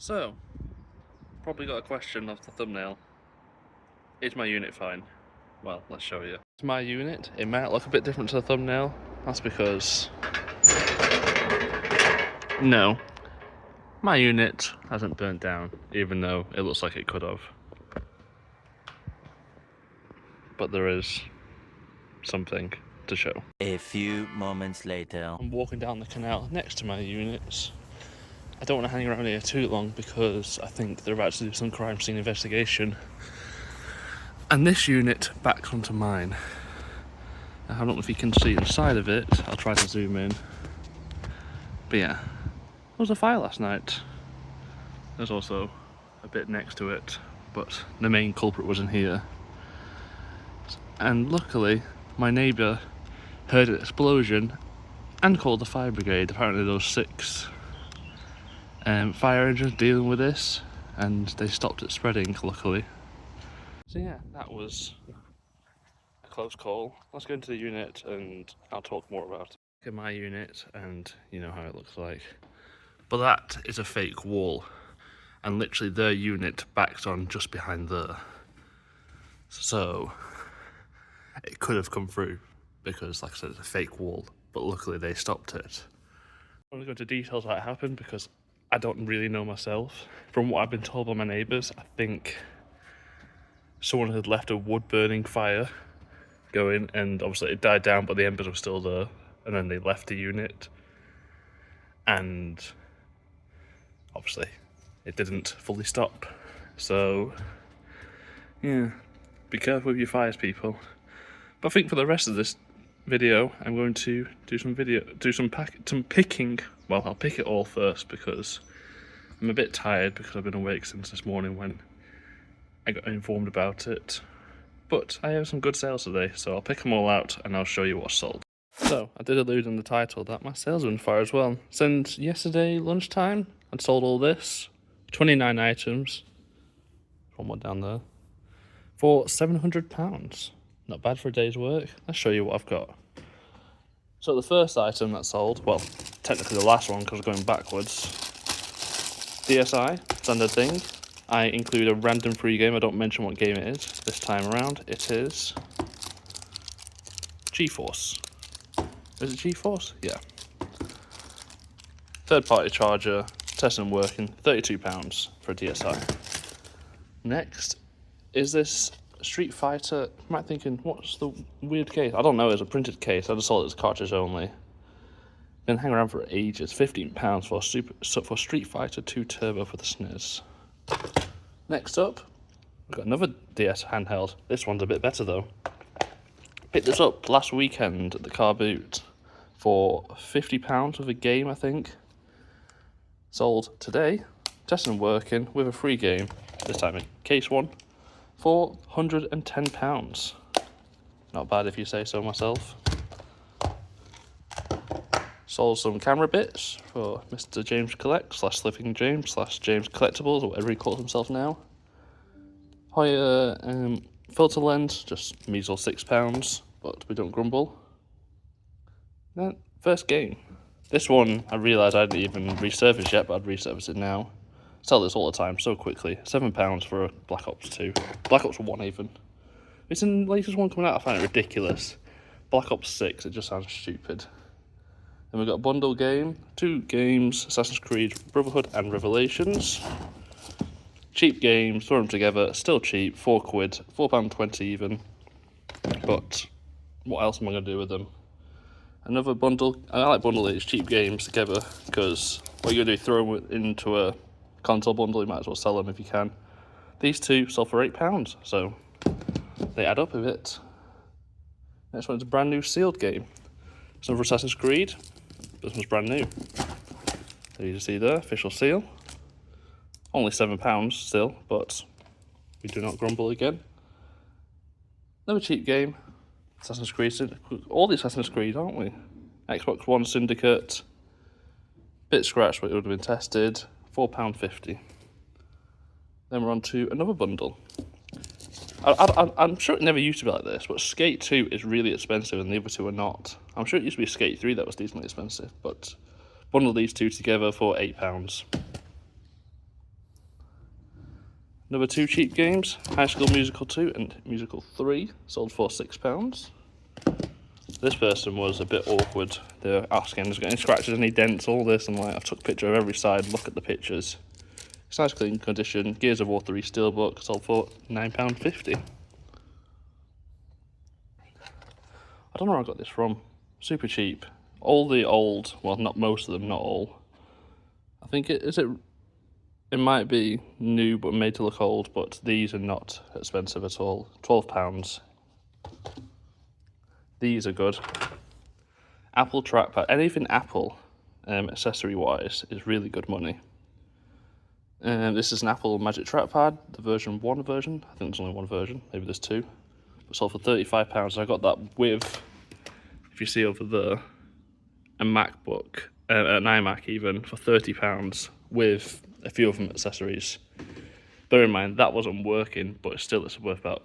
So, probably got a question off the thumbnail. Is my unit fine? Well, let's show you. It's my unit. It might look a bit different to the thumbnail. That's because... no. My unit hasn't burnt down, even though it looks like it could have. But there is something to show. A few moments later. I'm walking down the canal next to my units. I don't want to hang around here too long because I think they're about to do some crime scene investigation. And this unit backs onto mine. I don't know if you can see inside of it. I'll try to zoom in. But yeah, there was a fire last night. There's also a bit next to it, but the main culprit was in here. And luckily, my neighbour heard an explosion and called the fire brigade. Apparently there was 6 fire engines dealing with this, and they stopped it spreading, luckily. So yeah, that was a close call. Let's go into the unit and I'll talk more about it. Look at my unit and you know how it looks like. But that is a fake wall, and literally their unit backs on just behind there. So it could have come through because, like I said, it's a fake wall, but luckily they stopped it. I want to go into details how it happened because I don't really know myself. From what I've been told by my neighbours, I think someone had left a wood burning fire going, and obviously it died down, but the embers were still there, and then they left the unit, and obviously it didn't fully stop. So yeah, be careful with your fires, people. But I think for the rest of this video, I'm going to do some picking. Well, I'll pick it all first because I'm a bit tired because I've been awake since this morning when I got informed about it. But I have some good sales today, so I'll pick them all out and I'll show you what's sold. So, I did allude in the title that my sales are on fire as well. Since yesterday lunchtime, I'd sold all this, 29 items, one more down there, for £700. Not bad for a day's work. Let's show you what I've got. So the first item that sold, well, technically the last one because we're going backwards, DSi, standard thing. I include a random free game. I don't mention what game it is this time around. It is GeForce. Is it GeForce? Yeah. Third party charger, testing and working, £32 for a DSi. Next is this Street Fighter. You might thinking, what's the weird case? I don't know, it's a printed case. I just sold it as cartridge only. Been hanging around for ages. £15 for Street Fighter 2 Turbo for the SNES. Next up, we've got another DS handheld. This one's a bit better though. Picked this up last weekend at the car boot for £50 with a game, I think. Sold today, testing and working with a free game, this time in case one, for £110. Not bad if you say so myself. Sold some camera bits for Mr. James Collect / Living James / James Collectibles, or whatever he calls himself now. Hoya filter lens, just measles £6, but we don't grumble. Then first game. This one I realised I didn't even resurface yet, but I'd resurface it now. Sell this all the time so quickly. £7 for a Black Ops 2. Black Ops 1 even. It's the latest one coming out, I find it ridiculous. Black Ops 6, it just sounds stupid. Then we've got a bundle game, 2 games, Assassin's Creed Brotherhood and Revelations. Cheap games, throw them together, still cheap, £4, £4.20 even. But what else am I going to do with them? Another bundle. I like bundling these cheap games together because what you're going to do, throw them into a console bundle, you might as well sell them if you can. These 2 sell for £8, so they add up a bit. Next one's a brand new sealed game. It's another Assassin's Creed. This one's brand new. There you see there, official seal. Only £7 still, but we do not grumble again. Another cheap game. Assassin's Creed, all the Assassin's Creed, aren't we? Xbox One Syndicate. Bit scratched, but it would have been tested. £4.50. Then we're on to another bundle. I'm sure it never used to be like this, but Skate 2 is really expensive and the other 2 are not. I'm sure it used to be Skate 3 that was decently expensive, but bundle these 2 together for £8. Another 2 cheap games, High School Musical 2 and Musical 3, sold for £6. This person was a bit awkward. They were asking, is there any scratches, any dents, all this. I'm like, I took a picture of every side, look at the pictures. It's nice clean condition. Gears of War 3 Steelbook, sold for £9.50. I don't know where I got this from. Super cheap. All the old, well, not most of them, not all. I think it might be new but made to look old, but these are not expensive at all. £12. These are good. Apple trackpad, anything Apple accessory wise is really good money. This is an Apple Magic trackpad, the version 1 version. I think there's only one version, maybe there's 2. But sold for £35. I got that with, if you see over there, a MacBook, an iMac even, for £30 with a few of them accessories. Bear in mind that wasn't working, but still it's worth about,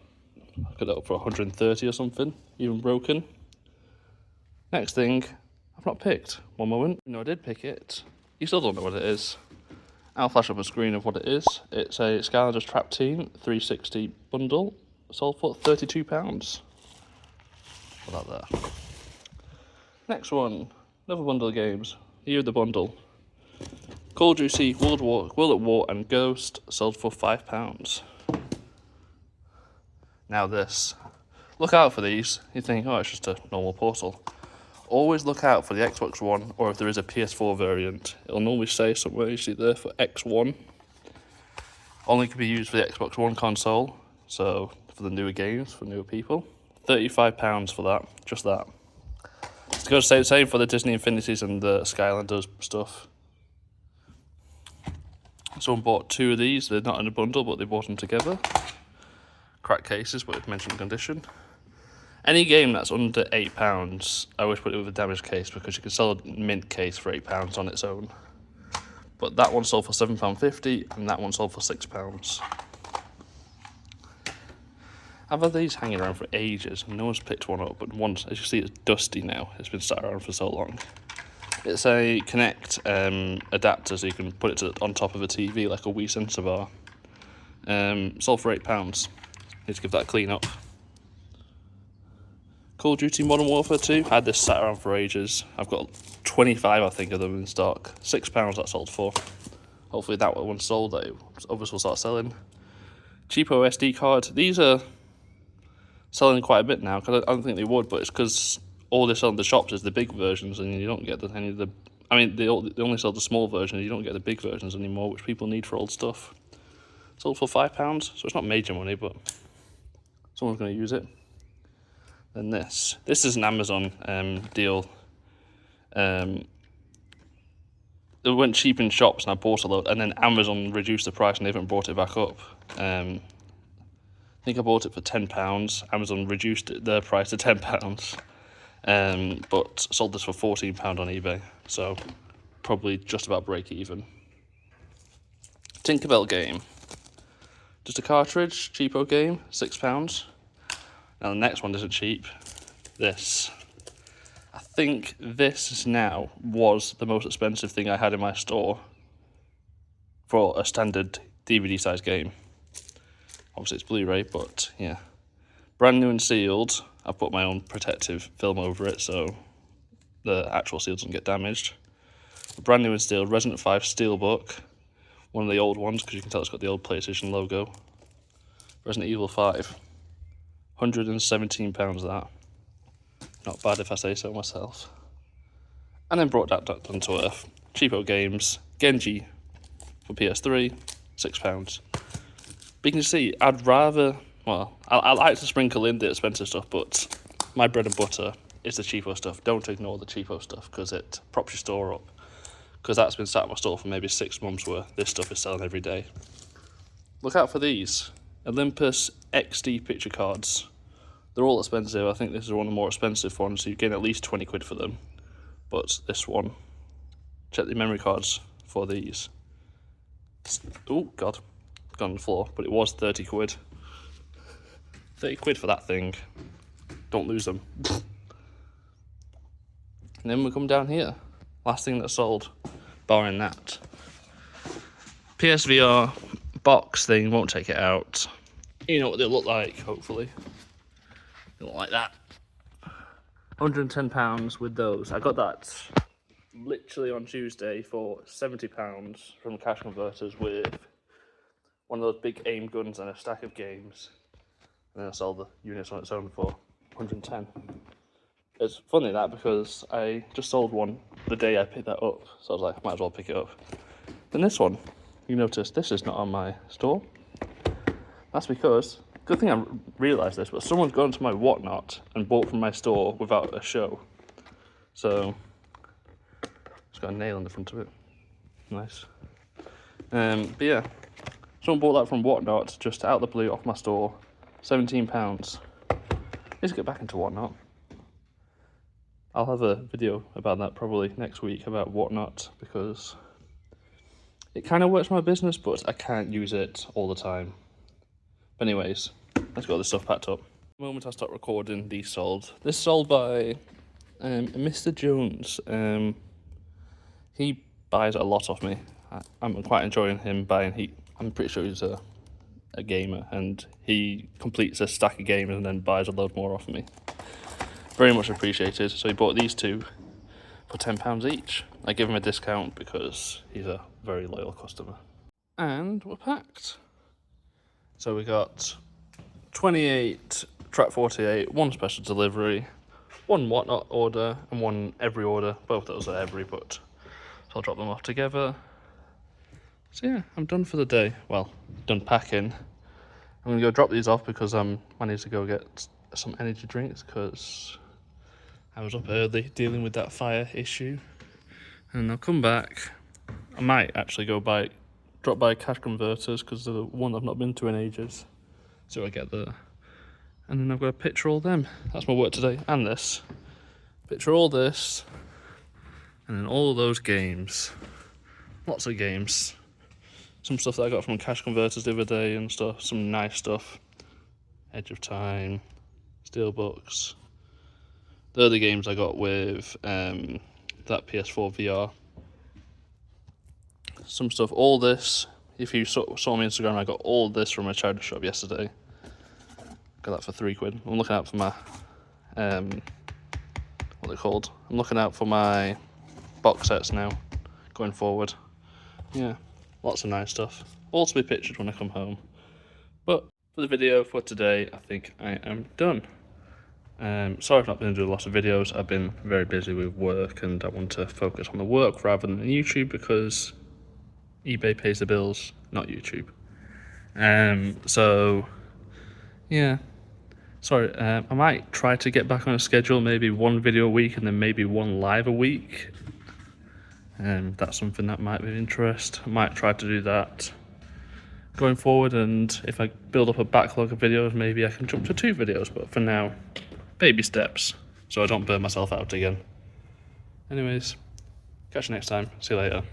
I got it up for 130 or something, even broken. Next thing, I've not picked. One moment. No, I did pick it. You still don't know what it is. I'll flash up a screen of what it is. It's a Skylanders Trap Team 360 bundle, sold for £32. Put that there. Next one, another bundle of games. Here the bundle. Call of Duty World at War and Ghost, sold for £5. Now this. Look out for these. You think, oh, it's just a normal Portal. Always look out for the Xbox One, or if there is a PS4 variant. It'll normally say somewhere, you see there, for X1. Only can be used for the Xbox One console, so for the newer games, for newer people. £35 for that, just that. It's going to say the same for the Disney Infinities and the Skylanders stuff. Someone bought 2 of these. They're not in a bundle, but they bought them together. Cracked cases, but it's mentioned condition. Any game that's under £8, I always put it with a damaged case because you can sell a mint case for £8 on its own. But that one sold for £7.50 and that one sold for £6. I've had these hanging around for ages and no one's picked one up, but once, as you see, it's dusty now. It's been sat around for so long. It's a Connect adapter, so you can put it on top of a TV like a Wii sensor bar. Sold for £8. Need to give that a clean up. Call of Duty Modern Warfare 2. I had this sat around for ages. I've got 25, I think, of them in stock. £6 that sold for. Hopefully that one sold, that others will start selling. Cheapo SD card. These are selling quite a bit now, because I don't think they would, but it's because all they sell in the shops is the big versions, and you don't get any of the... I mean, they only sell the small version, you don't get the big versions anymore, which people need for old stuff. Sold for £5, so it's not major money, but someone's going to use it. Then this is an Amazon deal. It went cheap in shops and I bought a lot, and then Amazon reduced the price and they haven't brought it back up. I think I bought it for £10. Amazon reduced their price to £10, but sold this for £14 on eBay, so probably just about break even. Tinkerbell game. Just a cartridge, cheapo game, £6. Now the next one isn't cheap. This. I think this now was the most expensive thing I had in my store for a standard DVD size game. Obviously it's Blu-ray, but yeah. Brand new and sealed. I put my own protective film over it so the actual seal doesn't get damaged. Brand new and sealed, Resident 5 Steelbook. One of the old ones, because you can tell it's got the old PlayStation logo. Resident Evil 5. £117 that. Not bad if I say so myself. And then brought that down to earth. Cheapo games. Genji for PS3, £6. But you can see, I'd rather... Well, I like to sprinkle in the expensive stuff, but my bread and butter is the cheapo stuff. Don't ignore the cheapo stuff, because it props your store up. Because that's been sat in my store for maybe 6 months where this stuff is selling every day. Look out for these. Olympus XD picture cards. They're all expensive. I think this is one of the more expensive ones, so you gain at least 20 quid for them. But this one, check the memory cards for these. Oh god, gone on the floor, but it was 30 quid. 30 quid for that thing. Don't lose them. And then we come down here. Last thing that sold, barring that. PSVR box thing, won't take it out. You know what they look like, hopefully. They look like that. £110 with those. I got that literally on Tuesday for £70 from the cash converters with one of those big aim guns and a stack of games. And then I sold the units on its own for 110. It's funny that because I just sold one the day I picked that up, so I was like, might as well pick it up. Then this one, you notice this is not on my store. That's because, good thing I realised this, but someone's gone to my whatnot and bought from my store without a show. So, it's got a nail in the front of it. Nice. But yeah, someone bought that from whatnot just out of the blue off my store. £17. Need to get back into whatnot. I'll have a video about that probably next week about whatnot because it kind of works for my business, but I can't use it all the time. But anyways, let's get this stuff packed up. The moment I start recording, these sold. This is sold by Mr. Jones. He buys a lot off me. I'm quite enjoying him buying. I'm pretty sure he's a gamer, and he completes a stack of games and then buys a load more off me. Very much appreciated. So he bought these two for £10 each. I give him a discount because he's a very loyal customer. And we're packed. So we got 28 Track 48, one special delivery, one whatnot order, and one every order. Both those are every, but so I'll drop them off together. So yeah, I'm done for the day. Well, done packing. I'm gonna go drop these off because I need to go get some energy drinks because I was up early dealing with that fire issue. And I'll come back. I might actually drop by cash converters because they're the one I've not been to in ages. So I get there. And then I've got to picture all them. That's my work today. And this. Picture all this. And then all those games. Lots of games. Some stuff that I got from cash converters the other day and stuff. Some nice stuff. Edge of Time. Steelbooks. The other games I got with that PS4 VR. Some stuff. All this. If you saw me on Instagram, I got all this from a charity shop yesterday. Got that for £3. I'm looking out for my what they're called. I'm looking out for my box sets now, going forward. Yeah, lots of nice stuff. All to be pictured when I come home. But for the video for today, I think I am done. Sorry I've not been doing a lot of videos. I've been very busy with work and I want to focus on the work rather than YouTube because eBay pays the bills, not YouTube. So yeah, sorry. I might try to get back on a schedule, maybe one video a week and then maybe one live a week. That's something that might be of interest. I might try to do that going forward, and if I build up a backlog of videos, maybe I can jump to 2 videos, but for now, baby steps, so I don't burn myself out again. Anyways, catch you next time. See you later.